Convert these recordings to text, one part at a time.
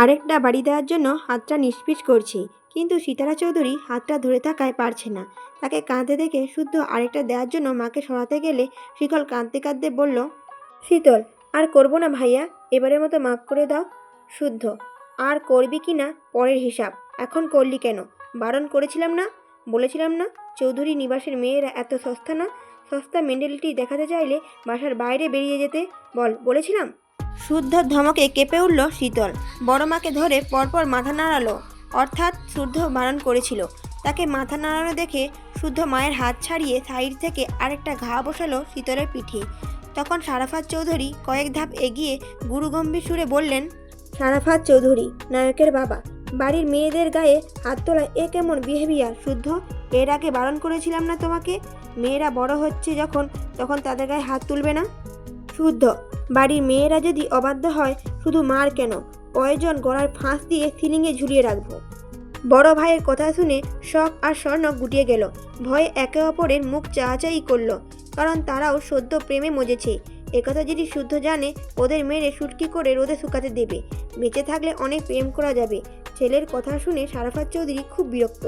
আরেকটা বাড়ি দেওয়ার জন্য হাতটা নিষ্পিস করছে, কিন্তু সিতারা চৌধুরী হাতটা ধরে থাকায় পারছে না। তাকে কাঁদতে দেখে শুদ্ধ আরেকটা দেওয়ার জন্য মাকে সরাতে গেলে শিকল কাঁদতে কাঁদতে বলল, শীতল, আর করবো না ভাইয়া, এবারের মতো মাফ করে দাও। শুদ্ধ, আর করবি কি না পরের হিসাব, এখন করলি কেন? বারণ করেছিলাম না? বলেছিলাম না চৌধুরী নিবাসের মেয়েরা এত সস্তা না? সস্তা মেন্টালিটি দেখাতে চাইলে বাসার বাইরে বেরিয়ে যেতে বলেছিলাম? শুদ্ধর ধমকে কেঁপে উঠল শীতল। বড় মাকে ধরে পরপর মাথা নাড়ালো, অর্থাৎ শুদ্ধ বারণ করেছিল। তাকে মাথা নাড়ানো দেখে শুদ্ধ মায়ের হাত ছাড়িয়ে সাইড থেকে আরেকটা ঘা বসালো শীতলের পিঠে। তখন সারাফাত চৌধুরী কয়েক ধাপ এগিয়ে গুরুগম্ভীর সুরে বললেন, সারাফাত চৌধুরী, নায়কের বাবা, বাড়ির মেয়েদের গায়ে হাত তোলা এ কেমন বিহেভিয়ার শুদ্ধ? এর আগে বারণ করেছিলাম না তোমাকে? মেয়েরা বড় হচ্ছে যখন, তখন তাদের গায়ে হাত তুলবে না? শুদ্ধ, বাড়ির মেয়েরা যদি অবাধ্য হয়, শুধু মার কেন, প্রয়োজন গলার ফাঁস দিয়ে সিলিংয়ে ঝুলিয়ে রাখবো। বড় ভাইয়ের কথা শুনে শখ আর স্বর্ণ গুটিয়ে গেল। ভয়ে একে অপরের মুখ চাহাচাই করল, কারণ তারাও সদ্য প্রেমে মজেছে। একথা যদি শুদ্ধ জানে, ওদের মেরে শুটকি করে রোদে শুকাতে দেবে। বেঁচে থাকলে অনেক প্রেম করা যাবে। ছেলের কথা শুনে সারাফাত চৌধুরী খুব বিরক্ত।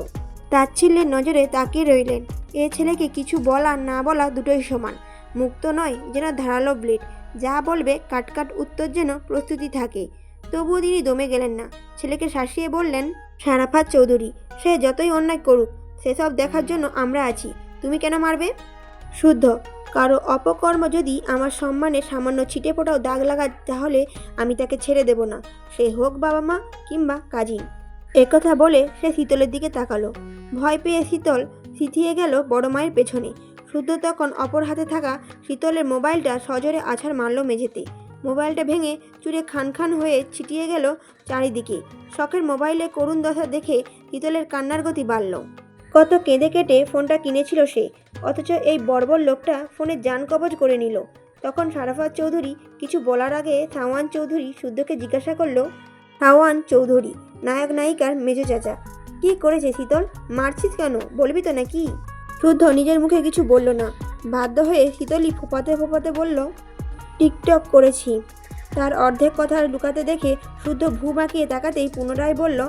তাচ্ছিল্যের নজরে তাকিয়ে রইলেন। এ ছেলেকে কিছু বলা না বলা দুটোই সমান। মুক্ত নয়, যেন ধারালো ব্লেড, যা বলবে কাটকাট উত্তর যেন প্রস্তুতি থাকে। তবুও তিনি দমে গেলেন না। ছেলেকে শাসিয়ে বললেন, সারাফাত চৌধুরী, সে যতই অন্যায় করুক, সেসব দেখার জন্য আমরা আছি। তুমি কেন মারবে? শুদ্ধ, কারো অপকর্ম যদি আমার সম্মানে সামান্য ছিটে ফোটাও দাগ লাগায়, তাহলে আমি তাকে ছেড়ে দেব না, সে হোক বাবা মা কিংবা কাজিন। একথা বলে সে শীতলের দিকে তাকালো। ভয় পেয়ে শীতল সিথিয়ে গেল বড় মায়ের পেছনে। শুদ্ধ তখন অপর হাতে থাকা শীতলের মোবাইলটা সজোরে আছাড় মারল মেঝেতে। মোবাইলটা ভেঙে চুরে খান খান হয়ে ছিটিয়ে গেল চারিদিকে। শখের মোবাইলে করুণ দশা দেখে শীতলের কান্নার গতি বাড়ল। কত কেঁদে কেটে ফোনটা কিনেছিল সে, অথচ এই বর্বর লোকটা ফোনের জান কবজ করে নিল। তখন সারাফাত চৌধুরী কিছু বলার আগে সাওয়ান চৌধুরী শুদ্ধকে জিজ্ঞাসা করল, সাওয়ান চৌধুরী, নায়ক নায়িকার মেজো চাচা, কি করেছে শীতল? মারছিস কেন, বলবি তো নাকি? শুদ্ধ নিজের মুখে কিছু বলল না। বাধ্য হয়ে শীতলই ফোপাতে ফোপাতে বলল, টিকটক করেছি। তার অর্ধেক কথা লুকাতে দেখে শুদ্ধ ভূ বাঁকিয়ে তাকাতেই পুনরায় বলল,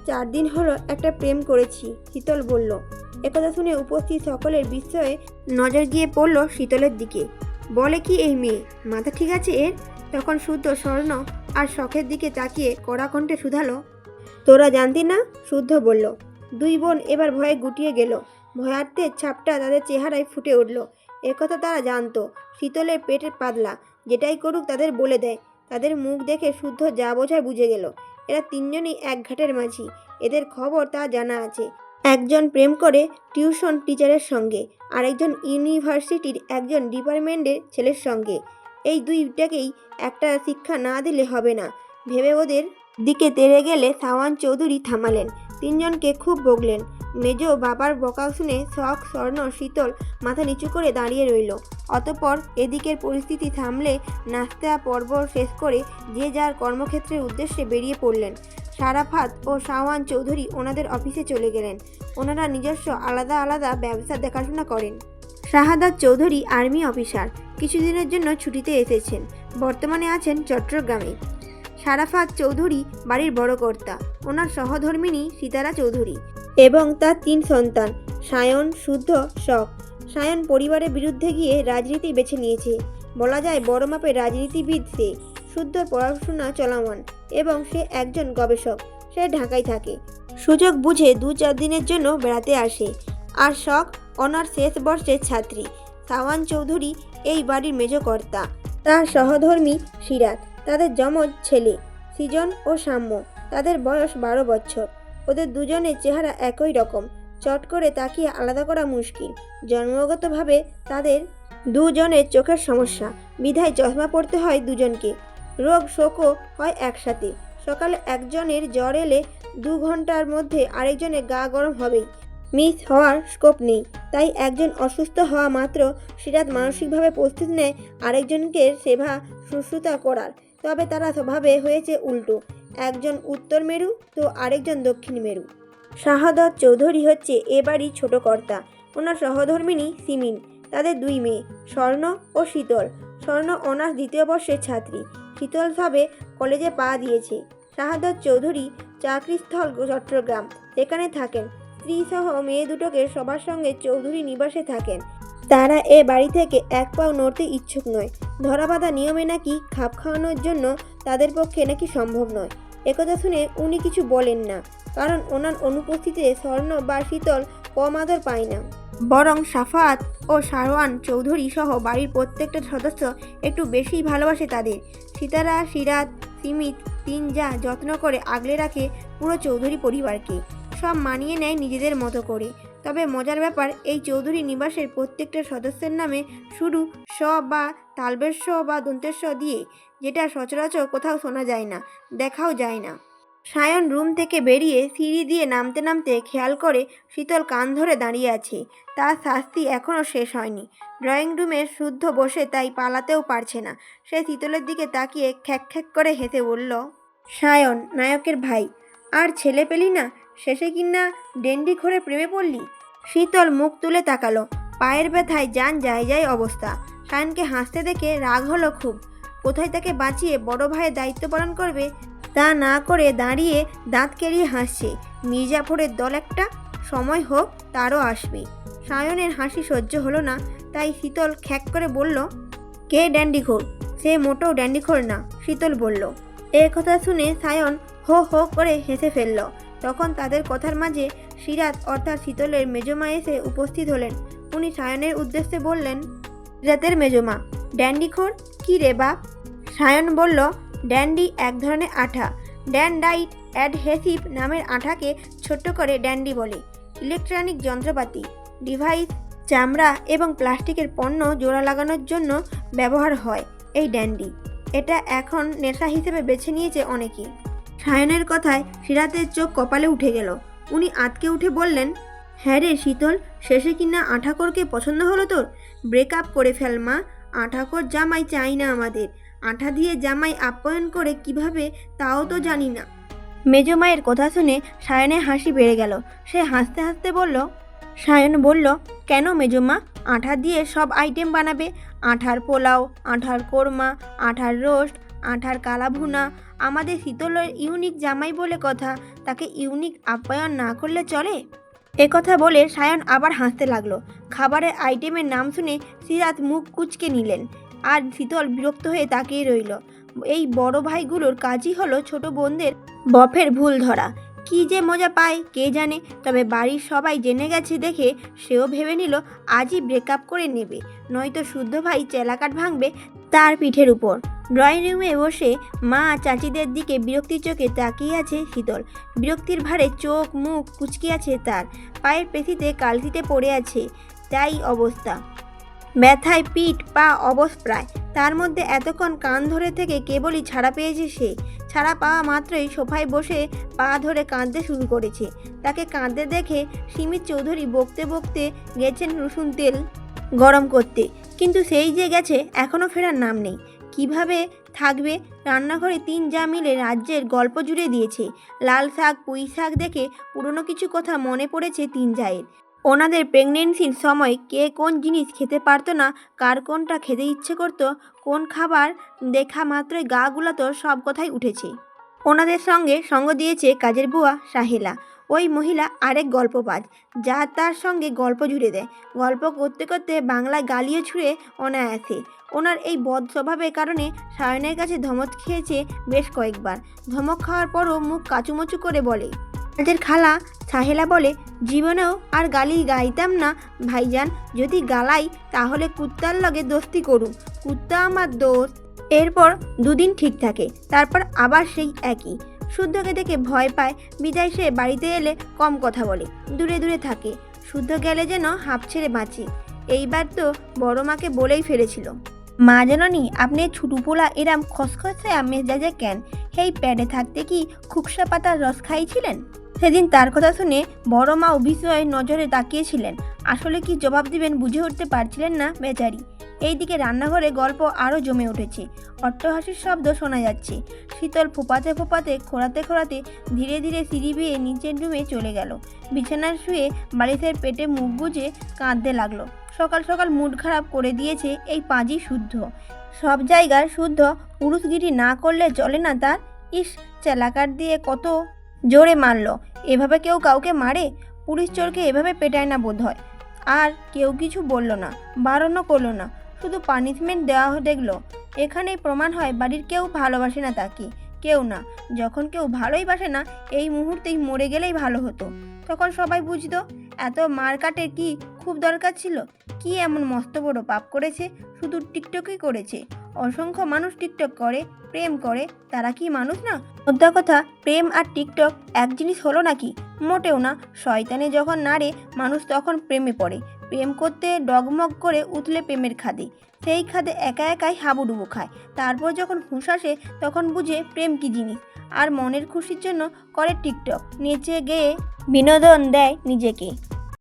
4 দিন হলো একটা প্রেম করেছি, শীতল বলল। একথা শুনে উপস্থিত সকলের বিস্ময়ে নজর গিয়ে পড়ল শীতলের দিকে। বলে কি এই মেয়ে, মাথা ঠিক আছে এর? তখন শুদ্ধ স্বর্ণ আর শখের দিকে তাকিয়ে কড়া কণ্ঠে শুধালো, তোরা জানতি না? শুদ্ধ বলল। দুই বোন এবার ভয়ে গুটিয়ে গেল। ভয়ার্থের ছাপটা তাদের চেহারায় ফুটে উঠল। একথা তারা জানতো, শীতলের পেটের পাতলা, যেটাই করুক তাদের বলে দেয়। তাদের মুখ দেখে শুদ্ধ যা বোঝায় বুঝে গেল। এরা তিনজনই এক ঘাটের মাঝি, এদের খবর তা জানা আছে। একজন প্রেম করে টিউশন টিচারের সঙ্গে, আরেকজন ইউনিভার্সিটির একজন ডিপার্টমেন্টের ছেলের সঙ্গে। এই দুইটাকেই একটা শিক্ষা না দিলে হবে না ভেবে ওদের দিকে তেড়ে গেলে সাওয়ান চৌধুরী থামালেন। তিনজনকে খুব বকলেন। মেজো বাবার বকা শুনে শখ, স্বর্ণ, শীতল মাথা নিচু করে দাঁড়িয়ে রইল। অতঃপর এদিকের পরিস্থিতি সামলে নাস্তা পর্ব শেষ করে যে যার কর্মক্ষেত্রের উদ্দেশ্যে বেরিয়ে পড়লেন। সারাফাত ও সাওয়ান চৌধুরী ওনাদের অফিসে চলে গেলেন। ওনারা নিজস্ব আলাদা আলাদা ব্যবসা দেখাশোনা করেন। শাহাদাত চৌধুরী আর্মি অফিসার, কিছুদিনের জন্য ছুটিতে এসেছেন। বর্তমানে আছেন চট্টগ্রামে। সারাফাত চৌধুরী বাড়ির বড় কর্তা। ওনার সহধর্মিণী সিতারা চৌধুরী এবং তার 3 সন্তান, সায়ন, শুদ্ধ, শখ। সায়ন পরিবারের বিরুদ্ধে গিয়ে রাজনীতি বেছে নিয়েছে। বলা যায় বড় মাপের রাজনীতিবিদ সে। শুদ্ধর পড়াশোনা চলমান এবং সে একজন গবেষক। সে ঢাকায় থাকে। সুযোগ বুঝে 2-4 দিনের জন্য বেড়াতে আসে। আর শখ অনার্স শেষ বর্ষের ছাত্রী। সাওয়ান চৌধুরী এই বাড়ির মেজো কর্তা। তার সহধর্মী সিরাত। তাদের যমজ ছেলে সৃজন ও সাম্য। তাদের বয়স 12 বছর। ওদের দুজনের চেহারা একই রকম, চট করে তাকিয়ে আলাদা করা মুশকিল। জন্মগতভাবে তাদের দুজনের চোখের সমস্যা, বিধায় চশমা পড়তে হয় দুজনকে। রোগ শোকও হয় একসাথে। সকালে একজনের জ্বর এলে 2 ঘন্টার মধ্যে আরেকজনের গা গরম হবেই, মিস হওয়ার স্কোপ নেই। তাই একজন অসুস্থ হওয়া মাত্র সিরাত মানসিকভাবে প্রস্তুতি নেয় আরেকজনকে সেবা শুশ্রূষা করার। তবে তারা স্বভাবে হয়েছে উল্টো, একজন উত্তর মেরু তো আরেকজন দক্ষিণ মেরু। শাহাদাত চৌধুরী হচ্ছে এ বাড়ির ছোট কর্তা। ওনার সহধর্মিণী সিমিন। তাদের 2 মেয়ে, স্বর্ণ ও শীতল। স্বর্ণ অনার্স 2য় বর্ষের ছাত্রী। শীতল সবে কলেজে পা দিয়েছে। শাহাদত চৌধুরী চাকরিস্থল চট্টগ্রাম, সেখানে থাকেন। স্ত্রীসহ মেয়ে দুটোকে সবার সঙ্গে চৌধুরী নিবাসে থাকেন। তারা এ বাড়ি থেকে এক পাও নড়তে ইচ্ছুক নয়। ধরাবাঁধা নিয়মে নাকি খাপ খাওয়ানোর জন্য তাদের পক্ষে নাকি সম্ভব নয়। একথা শুনে উনি কিছু বলেন না, কারণ ওনার অনুপস্থিতিতে স্বর্ণ বা শীতল কম আদর পায় না। বরং সাফাত ও সারওয়ান চৌধুরী সহ বাড়ির প্রত্যেকটা সদস্য একটু বেশিই ভালোবাসে তাদের। সিতারা, সিরাত, সিমিত তিন যা যত্ন করে আগলে রাখে পুরো চৌধুরী পরিবারকে। সব মানিয়ে নেয় নিজেদের মতো করে। তবে মজার ব্যাপার, এই চৌধুরী নিবাসের প্রত্যেকটা সদস্যের নামে শুরু স বা তালবের স বা দন্তের স দিয়ে, যেটা সচরাচর কোথাও শোনা যায় না, দেখাও যায় না। সায়ন রুম থেকে বেরিয়ে সিঁড়ি দিয়ে নামতে নামতে খেয়াল করে শীতল কান ধরে দাঁড়িয়ে আছে। তার শাস্তি এখনও শেষ হয়নি। ড্রয়িং রুমে শুদ্ধ বসে তাই পালাতেও পারছে না। সে শীতলের দিকে তাকিয়ে খ্যাক খ্যাক করে হেসে বলল, সায়ন, নায়কের ভাই, আর ছেলে পেলি না? শেষে কিনা ডেন্ডি ঘরে প্রেমে পড়লি? শীতল মুখ তুলে তাকালো। পায়ের ব্যথায় যান যায় যায় অবস্থা। সায়নকে হাসতে দেখে রাগ হলো খুব। কোথায় তাকে বাঁচিয়ে বড় ভাইয়ের দায়িত্ব পালন করবে তা না করে দাঁড়িয়ে দাঁত কেলিয়ে হাসছে। মির্জাফরের দল একটা, সময় হোক তারও আসবে। সায়নের হাসি সহ্য হলো না, তাই শীতল খ্যাক করে বলল, কে ড্যান্ডিখোর? সে মোটেও ড্যান্ডিখোর না, শীতল বলল। এ কথা শুনে সায়ন হো হো করে হেসে ফেলল। তখন তাদের কথার মাঝে সিরাত অর্থাৎ শীতলের মেজমা এসে উপস্থিত হলেন। উনি সায়নের উদ্দেশ্যে বললেন, সিরাতের মেজমা, ড্যান্ডিখোর কি রে বাপ? সায়ন বলল, ড্যান্ডি এক ধরনের আঠা। ড্যান্ডাইট অ্যাডহেসিভ নামের আঠাকে ছোট্ট করে ড্যান্ডি বলে। ইলেকট্রনিক যন্ত্রপাতি, ডিভাইস, চামড়া এবং প্লাস্টিকের পণ্য জোড়া লাগানোর জন্য ব্যবহার হয় এই ড্যান্ডি। এটা এখন নেশা হিসেবে বেছে নিয়েছে অনেকেই। সায়নের কথায় সিরাতের চোখ কপালে উঠে গেল। উনি আঁতকে উঠে বললেন, হ্যাঁ রে শীতল, শেষে কিনা আঠাকরকে পছন্দ হলো তোর? ব্রেকআপ করে ফেল মা, আঠাকর জামাই চাই না আমাদের। আঠা দিয়ে জামাই আপ্যায়ন করে কিভাবে তাও তো জানি না। মেজমায়ের কথা শুনে সায়নের হাসি বেড়ে গেল। সে হাসতে হাসতে বলল, সায়ন বলল, কেন মেজমা? আঠা দিয়ে সব আইটেম বানাবে। আঠার পোলাও, আঠার কোরমা, আঠার রোস্ট, আঠার কালাভুনা। আমাদের শীতলের ইউনিক জামাই বলে কথা, তাকে ইউনিক আপ্যায়ন না করলে চলে? একথা বলে সায়ন আবার হাসতে লাগলো। খাবারের আইটেমের নাম শুনে সিরাত মুখ কুঁচকে নিলেন, আর শীতল বিরক্ত হয়ে তাকিয়ে রইল। এই বড় ভাইগুলোর কাজই হলো ছোট বোনদের বফের ভুল ধরা। কি যে মজা পায় কে জানে। তবে বাড়ির সবাই জেনে গেছে দেখে সেও ভেবে নিল আজই ব্রেকআপ করে নেবে, নয়তো শুদ্ধ ভাই চেলাকাট ভাঙবে তার পিঠের উপর। ড্রয়িং রুমে বসে মা চাচিদের দিকে বিরক্তির চোখে তাকিয়ে আছে শীতল। বিরক্তির ভারে চোখ মুখ কুঁচকে আছে তার। পায়ের পেশিতে কালতিতে পড়ে আছে, তাই অবস্থা। ব্যথায় পিঠ পা অবশ প্রায়। তার মধ্যে এতক্ষণ কান ধরে থেকে কেবলই ছাড়া পেয়েছে সে। ছাড়া পাওয়া মাত্রই সোফায় বসে পা ধরে কাঁদতে শুরু করেছে। তাকে কাঁদতে দেখে সিমিত চৌধুরী বকতে বকতে গেছেন রসুন তেল গরম করতে, কিন্তু সেই যে গেছে এখনও ফেরার নাম নেই। কিভাবে থাকবে? রান্নাঘরে তিন যা মিলে রাজ্যের গল্প জুড়ে দিয়েছে। লাল শাক পুঁই শাক দেখে পুরনো কিছু কথা মনে পড়েছে তিন জায়ের। ওনাদের প্রেগনেন্সির সময় কে কোন জিনিস খেতে পারতো না, কার কোনটা খেতে ইচ্ছে করতো, কোন খাবার দেখা মাত্রই গা গুলাতো, সব কথাই উঠেছে। ওনাদের সঙ্গে সঙ্গ দিয়েছে কাজের বুয়া সাহেলা। ওই মহিলা আরেক গল্পবাজ, যা তার সঙ্গে গল্প জুড়ে দেয়। গল্প করতে করতে বাংলায় গালিও ছুঁড়ে অনায়াসে। ওনার এই বদ স্বভাবের কারণে সায়নের কাছে ধমক খেয়েছে বেশ কয়েকবার। ধমক খাওয়ার পরও মুখ কাচুমচু করে বলে। কাজের খালা সাহেলা বলে, জীবনেও আর গালি গাইতাম না ভাইজান, যদি গালাই তাহলে কুত্তার লগে দোস্তি করুম, কুত্তা আমার দোস্ত। এরপর দুদিন ঠিক থাকে, তারপর আবার সেই একই। শুদ্ধকে দেখে ভয় পায় বিদায় সে বাড়িতে এলে কম কথা বলে, দূরে দূরে থাকে। শুদ্ধ গেলে যেন হাঁপ ছেড়ে বাঁচি। এইবার তো বড় মাকে বলেই ফেলেছিল, মা জননী আপনি ছুটুপোলা এরাম খসখসে মেজাজে কেন? হেই প্যাডে থাকতে কি খুকসা পাতার রস খাইছিলেন? সেদিন তার কথা শুনে বড় মা অবিস্ময়ে নজরে তাকিয়েছিলেন। আসলে কি জবাব দিবেন বুঝে উঠতে পারছিলেন না বেচারি। এইদিকে রান্নাঘরে গল্প আরও জমে উঠেছে। অট্টহাসির শব্দ শোনা যাচ্ছে। শীতল ফোপাতে ফোপাতে খোঁড়াতে খোঁড়াতে ধীরে ধীরে সিঁড়ি বেয়ে নিচের রুমে চলে গেল। বিছানায় শুয়ে বালিশের পেটে মুখ গুজে কাঁদতে লাগলো। সকাল সকাল মুড খারাপ করে দিয়েছে এই পাঁজি শুদ্ধ। সব জায়গার শুদ্ধ পুরুষগিরি না করলে চলে না তার। ইস, চালাকার দিয়ে কত জোরে মারলো। এভাবে কেউ কাউকে মারে? পুলিশ চোরকে এভাবে পেটায় না বোধ হয়। আর কেউ কিছু বলল না, বারণও করলো না, শুধু পানিশমেন্ট দেওয়া দেখলো। এখানেই প্রমাণ হয় বাড়ির কেউ ভালোবাসে না তাকে, কেউ না। যখন কেউ ভালোই বাসে না, এই মুহূর্তেই মরে গেলেই ভালো হতো। তখন সবাই বুঝতো এত মারকাটের কি খুব দরকার ছিল। কি এমন মস্ত বড় পাপ করেছে? শুধু টিকটকই করেছে। অসংখ্য মানুষ টিকটক করে, প্রেম করে, তারা কি মানুষ না? মোদ্দা কথা, প্রেম আর টিকটক এক জিনিস হলো নাকি? মোটেও না। শয়তানে যখন নাড়ে মানুষ তখন প্রেমে পড়ে। প্রেম করতে ডগমগ করে উঠলে প্রেমের খাদে, সেই খাদে একা একাই হাবুডুবু খায়। তারপর যখন হুঁশ আসে তখন বুঝে প্রেম কি জিনিস। আর মনের খুশির জন্য করে টিকটক, নেচে গেয়ে বিনোদন দেয় নিজেকে।